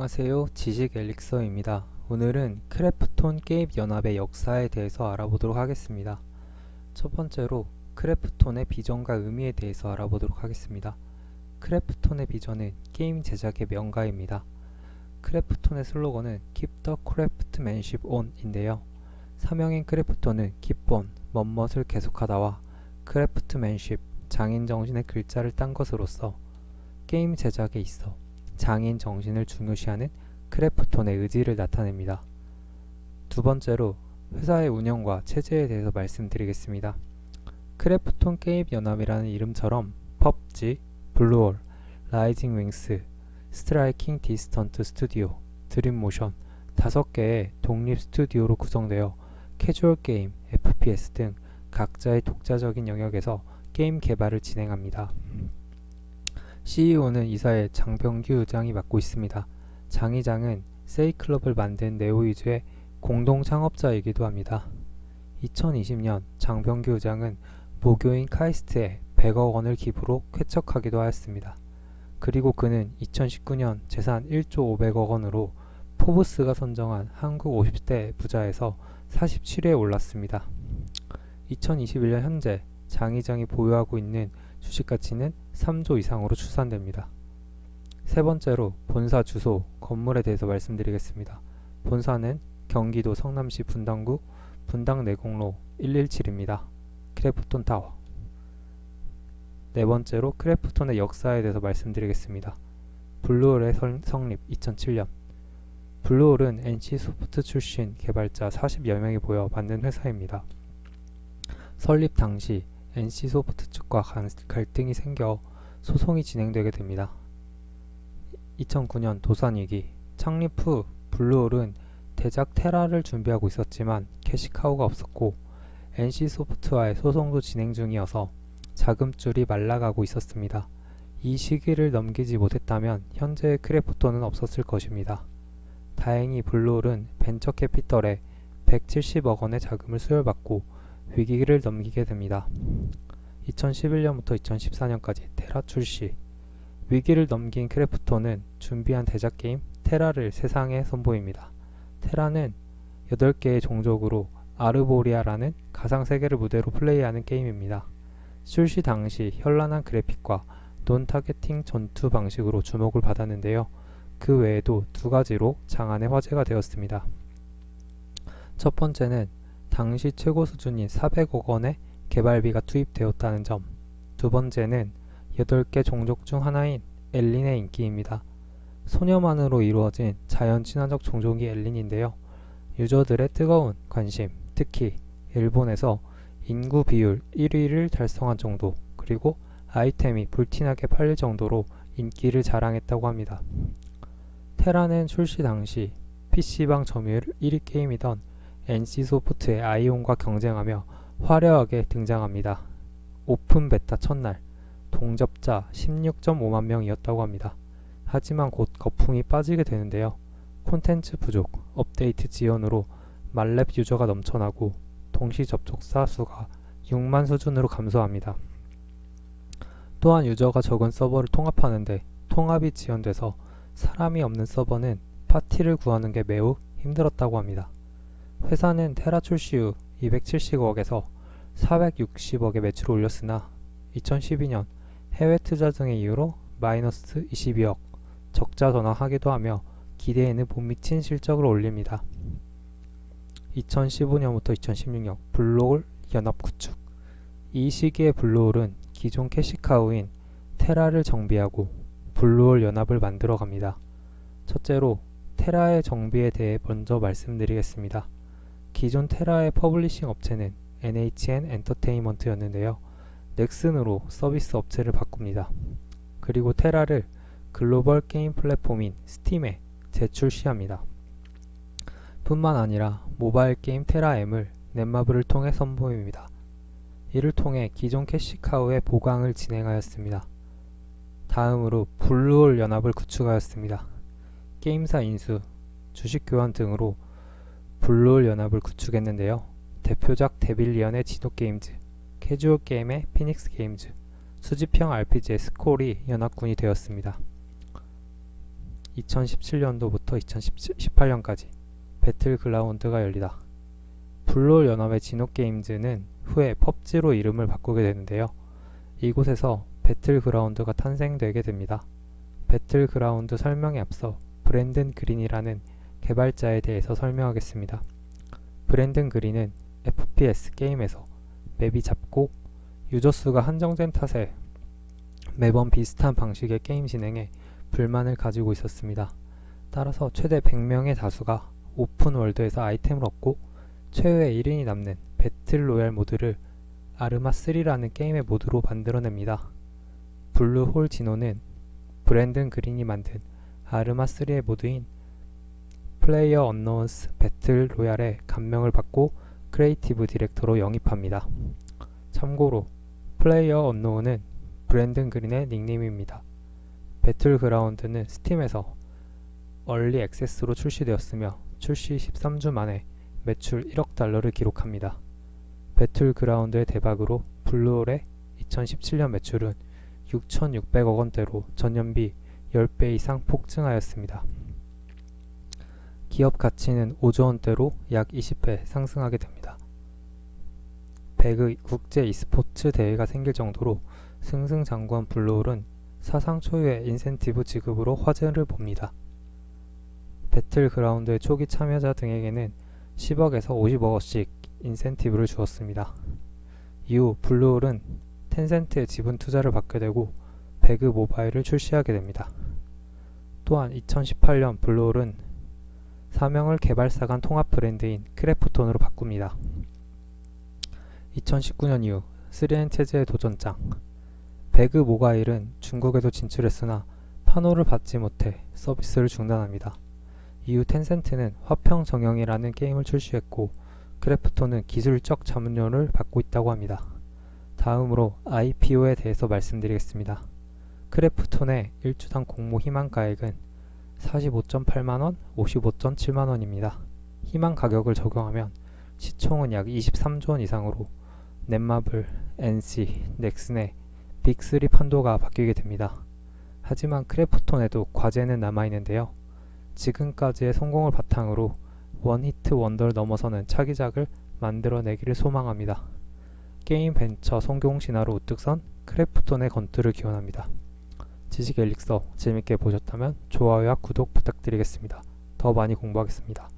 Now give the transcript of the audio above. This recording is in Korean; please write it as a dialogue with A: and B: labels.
A: 안녕하세요. 지식 엘릭서입니다. 오늘은 크래프톤 게임 연합의 역사에 대해서 알아보도록 하겠습니다. 첫 번째로 크래프톤의 비전과 의미에 대해서 알아보도록 하겠습니다. 크래프톤의 비전은 게임 제작의 명가입니다. 크래프톤의 슬로건은 Keep the Craftsmanship on 인데요. 사명인 크래프톤은 Keep on, 멋멋을 계속하다와 Craftsmanship, 장인 정신의 글자를 딴 것으로서 게임 제작에 있어 장인 정신을 중요시하는 크래프톤의 의지를 나타냅니다. 두 번째로 회사의 운영과 체제에 대해서 말씀드리겠습니다. 크래프톤 게임 연합이라는 이름처럼 펍지, 블루홀, 라이징 윙스, 스트라이킹 디스턴트 스튜디오, 드림모션 5개의 독립 스튜디오로 구성되어 캐주얼 게임, FPS 등 각자의 독자적인 영역에서 게임 개발을 진행합니다. CEO는 이사의 장병규 의장이 맡고 있습니다. 장 의장은 세이클럽을 만든 네오위즈의 공동 창업자이기도 합니다. 2020년 장병규 의장은 모교인 카이스트에 100억 원을 기부로 쾌척하기도 하였습니다. 그리고 그는 2019년 재산 1조 500억 원으로 포브스가 선정한 한국 50대 부자에서 47위에 올랐습니다. 2021년 현재 장 의장이 보유하고 있는 주식가치는 3조 이상으로 추산됩니다. 세 번째로 본사 주소, 건물에 대해서 말씀드리겠습니다. 본사는 경기도 성남시 분당구 분당내공로 117입니다. 크래프톤 타워. 네 번째로 크래프톤의 역사에 대해서 말씀드리겠습니다. 블루홀의 성립 2007년. 블루홀은 NC소프트 출신 개발자 40여 명이 모여 만든 회사입니다. 설립 당시 NC소프트 측과 갈등이 생겨 소송이 진행되게 됩니다. 2009년 도산위기. 창립 후 블루홀은 대작 테라를 준비하고 있었지만 캐시카우가 없었고 NC소프트와의 소송도 진행 중이어서 자금줄이 말라가고 있었습니다. 이 시기를 넘기지 못했다면 현재의 크래프톤은 없었을 것입니다. 다행히 블루홀은 벤처 캐피털에 170억 원의 자금을 수혈받고 위기를 넘기게 됩니다. 2011년부터 2014년까지 테라 출시. 위기를 넘긴 크래프톤은 준비한 대작 게임 테라를 세상에 선보입니다. 테라는 8개의 종족으로 아르보리아라는 가상세계를 무대로 플레이하는 게임입니다. 출시 당시 현란한 그래픽과 논 타겟팅 전투 방식으로 주목을 받았는데요. 그 외에도 2가지로 장안의 화제가 되었습니다. 첫 번째는 당시 최고 수준인 400억 원의 개발비가 투입되었다는 점. 두 번째는 8개 종족 중 하나인 엘린의 인기입니다. 소녀만으로 이루어진 자연 친화적 종족이 엘린인데요. 유저들의 뜨거운 관심, 특히 일본에서 인구 비율 1위를 달성한 정도, 그리고 아이템이 불티나게 팔릴 정도로 인기를 자랑했다고 합니다. 테라는 출시 당시 PC방 점유율 1위 게임이던 NC소프트의 아이온과 경쟁하며 화려하게 등장합니다. 오픈 베타 첫날 동접자 16.5만 명이었다고 합니다. 하지만 곧 거품이 빠지게 되는데요. 콘텐츠 부족, 업데이트 지연으로 말렙 유저가 넘쳐나고 동시 접속자 수가 6만 수준으로 감소합니다. 또한 유저가 적은 서버를 통합하는데 통합이 지연돼서 사람이 없는 서버는 파티를 구하는 게 매우 힘들었다고 합니다. 회사는 테라 출시 후 270억에서 460억의 매출을 올렸으나 2012년 해외 투자 등의 이유로 마이너스 22억, 적자 전환하기도 하며 기대에는 못 미친 실적을 올립니다. 2015년부터 2016년 블루홀 연합 구축. 이 시기에 블루홀은 기존 캐시카우인 테라를 정비하고 블루홀 연합을 만들어 갑니다. 첫째로 테라의 정비에 대해 먼저 말씀드리겠습니다. 기존 테라의 퍼블리싱 업체는 NHN 엔터테인먼트였는데요. 넥슨으로 서비스 업체를 바꿉니다. 그리고 테라를 글로벌 게임 플랫폼인 스팀에 재출시합니다. 뿐만 아니라 모바일 게임 테라M을 넷마블을 통해 선보입니다. 이를 통해 기존 캐시카우의 보강을 진행하였습니다. 다음으로 블루홀 연합을 구축하였습니다. 게임사 인수, 주식 교환 등으로 블루홀 연합을 구축했는데요. 대표작 데빌리언의 진노게임즈, 캐주얼 게임의 피닉스 게임즈, 수집형 RPG의 스콜이 연합군이 되었습니다. 2017년도부터 2018년까지 배틀그라운드가 열리다. 블루홀 연합의 진호게임즈는 후에 펍지로 이름을 바꾸게 되는데요. 이곳에서 배틀그라운드가 탄생되게 됩니다. 배틀그라운드 설명에 앞서 브랜든 그린이라는 개발자에 대해서 설명하겠습니다. 브랜든 그린은 FPS 게임에서 맵이 작고 유저 수가 한정된 탓에 매번 비슷한 방식의 게임 진행에 불만을 가지고 있었습니다. 따라서 최대 100명의 다수가 오픈 월드에서 아이템을 얻고 최후의 1인이 남는 배틀 로얄 모드를 아르마3라는 게임의 모드로 만들어냅니다. 블루홀 진호는 브랜든 그린이 만든 아르마3의 모드인 플레이어 언노운스 배틀 로얄에 감명을 받고 크리에이티브 디렉터로 영입합니다. 참고로 플레이어 언노운은 브랜든 그린의 닉네임입니다. 배틀그라운드는 스팀에서 얼리 액세스로 출시되었으며 출시 13주 만에 매출 1억 달러를 기록합니다. 배틀그라운드의 대박으로 블루홀의 2017년 매출은 6,600억 원대로 전년비 10배 이상 폭증하였습니다. 기업 가치는 5조 원대로 약 20배 상승하게 됩니다. 배그 국제 e스포츠 대회가 생길 정도로 승승장구한 블루홀은 사상 초유의 인센티브 지급으로 화제를 봅니다. 배틀그라운드의 초기 참여자 등에게는 10억에서 50억씩 인센티브를 주었습니다. 이후 블루홀은 텐센트의 지분 투자를 받게 되고 배그 모바일을 출시하게 됩니다. 또한 2018년 블루홀은 사명을 개발사 간 통합 브랜드인 크래프톤으로 바꿉니다. 2019년 이후 3N 체제의 도전장 배그 모바일은 중국에도 진출했으나 판호를 받지 못해 서비스를 중단합니다. 이후 텐센트는 화평 정영이라는 게임을 출시했고 크래프톤은 기술적 자문료를 받고 있다고 합니다. 다음으로 IPO에 대해서 말씀드리겠습니다. 크래프톤의 일주당 공모 희망가액은 45.8만원, 55.7만원입니다. 희망 가격을 적용하면 시총은 약 23조원 이상으로 넷마블, NC, 넥슨의 빅3 판도가 바뀌게 됩니다. 하지만 크래프톤에도 과제는 남아있는데요. 지금까지의 성공을 바탕으로 원히트 원더를 넘어서는 차기작을 만들어내기를 소망합니다. 게임 벤처 성공 신화로 우뚝 선 크래프톤의 건투를 기원합니다. 지식 엘릭서 재밌게 보셨다면 좋아요와 구독 부탁드리겠습니다. 더 많이 공부하겠습니다.